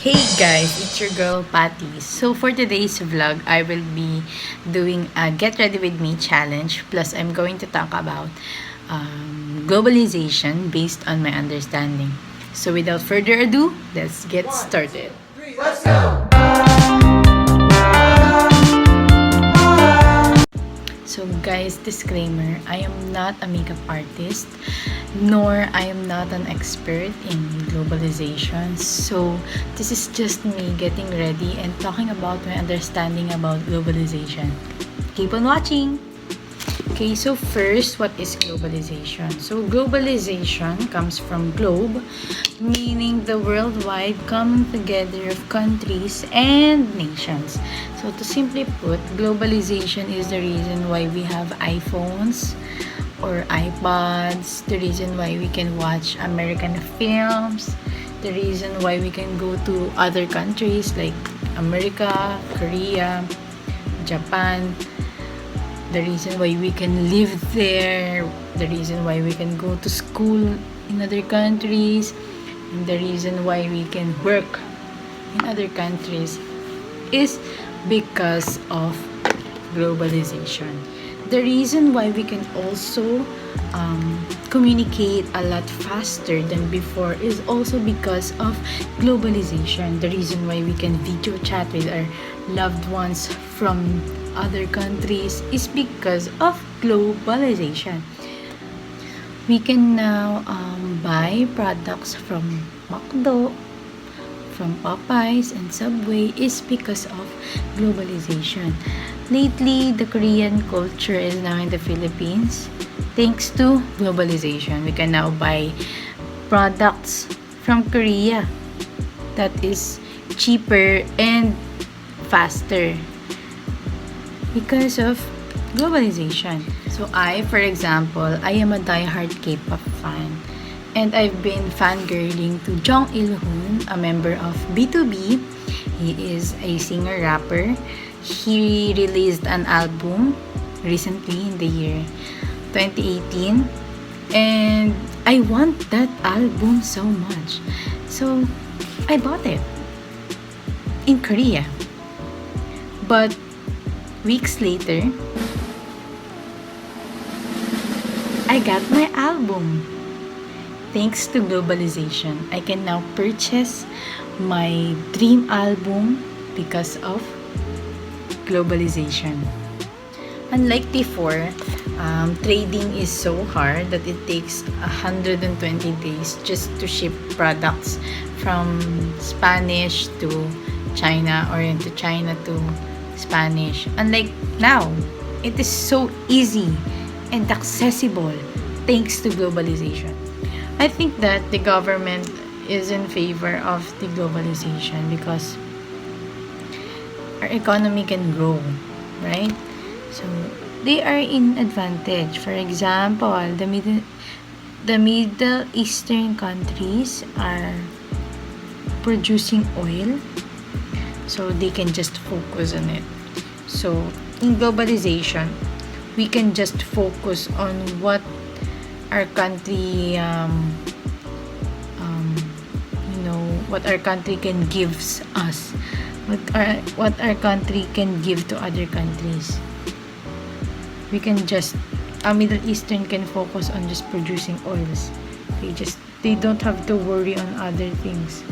Hey guys, it's your girl Patty. So for today's vlog, I will be doing a get ready with me challenge. Plus, I'm going to talk about globalization based on my understanding. So without further ado, let's get started. Let's go! So guys, disclaimer, I am not a makeup artist, nor I am not an expert in globalization. So this is just me getting ready and talking about my understanding about globalization. Keep on watching! Okay, so first, what is globalization? So globalization comes from globe, meaning the worldwide coming together of countries and nations. So to simply put, globalization is the reason why we have iPhones or iPods, the reason why we can watch American films, the reason why we can go to other countries like America, Korea, Japan, the reason why we can live there, the reason why we can go to school in other countries, and the reason why we can work in other countries is because of globalization. The reason why we can also communicate a lot faster than before is also because of globalization. The reason why we can video chat with our loved ones from other countries is because of globalization. We can now buy products from McDo, from Popeyes and Subway is because of globalization. Lately, the Korean culture is now in the Philippines thanks to globalization. We can now buy products from Korea that is cheaper and faster because of globalization. So for example, I am a diehard K-pop fan and I've been fangirling to Jong Il-hoon, a member of B2B. He is a singer-rapper. He released an album recently in the year 2018 and I want that album so much. So I bought it in Korea. But weeks later, I got my album. Thanks to globalization, I can now purchase my dream album because of globalization. Unlike before, trading is so hard that it takes 120 days just to ship products from Spanish to China or into China to Spanish. Unlike now, it is so easy and accessible thanks to globalization. I think that the government is in favor of the globalization because our economy can grow, right? So they are in advantage. For example, the Middle Eastern countries are producing oil, so they can just focus on it. So in globalization, we can just focus on what our country what our country can give us, what our country can give to other countries. We can just Middle Eastern can focus on just producing oils. They don't have to worry on other things.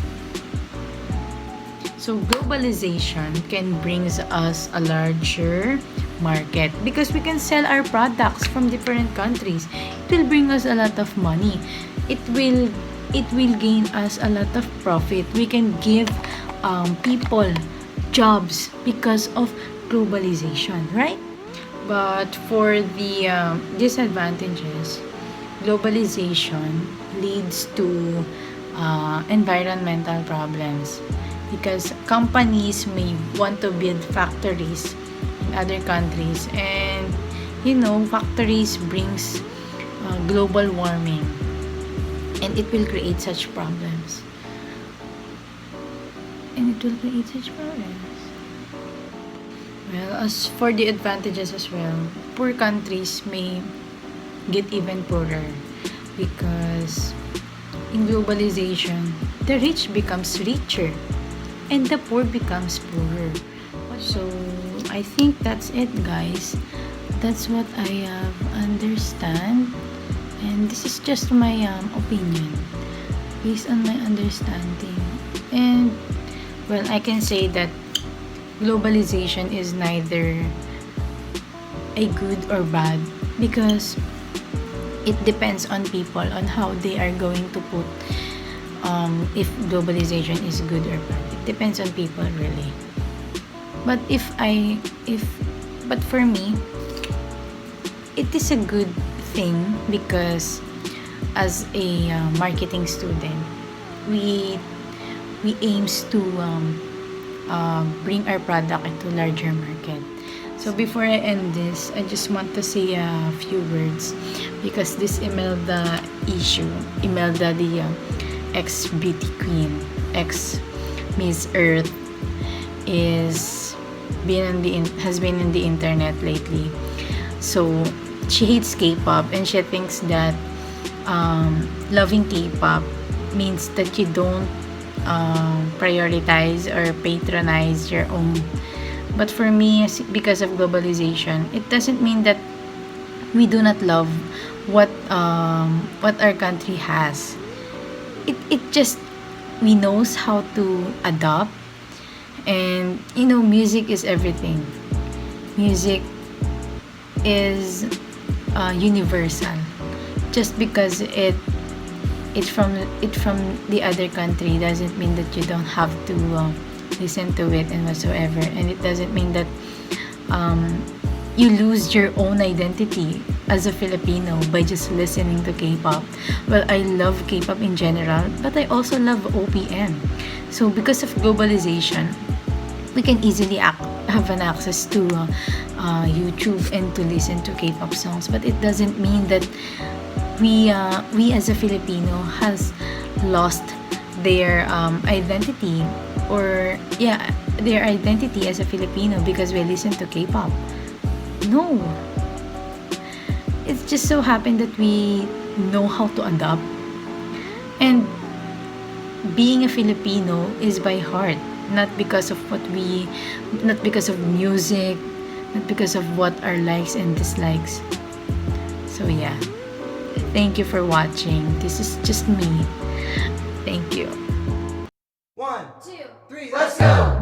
So globalization can bring us a larger market because we can sell our products from different countries. It will bring us a lot of money. It will gain us a lot of profit. We can give people jobs because of globalization, right? But for the disadvantages, globalization leads to environmental problems because companies may want to build factories in other countries, and factories brings global warming and it will create such problems well, as for the advantages as well, poor countries may get even poorer because in globalization the rich becomes richer and the poor becomes poorer. So I think that's it, guys. That's what I understand, and this is just my opinion based on my understanding. And well, I can say that globalization is neither a good or bad, because it depends on people on how they are going to put if globalization is good or bad. It depends on people, really. But but for me, it is a good thing, because as a marketing student, we aims to bring our product into larger market. So before I end this, I just want to say a few words, because this Imelda issue, Imelda, the ex beauty queen, ex Miss Earth, has been in the internet lately. So she hates K-pop, and she thinks that loving K-pop means that you don't prioritize or patronize your own. But for me, because of globalization, it doesn't mean that we do not love what our country has. It just, we knows how to adapt. And music is everything. Music is universal. Just because it's from the other country doesn't mean that you don't have to listen to it and whatsoever. And it doesn't mean that you lose your own identity as a Filipino by just listening to K-pop. Well, I love K-pop in general, but I also love OPM. So because of globalization, we can easily have an access to YouTube and to listen to K-pop songs. But it doesn't mean that we as a Filipino has lost their identity, or their identity as a Filipino because we listen to K-pop. No, it's just so happened that we know how to adapt, and being a Filipino is by heart, not because of not because of music, not because of what our likes and dislikes. So yeah, thank you for watching. This is just me. Thank you. 1, 2, 3, let's go!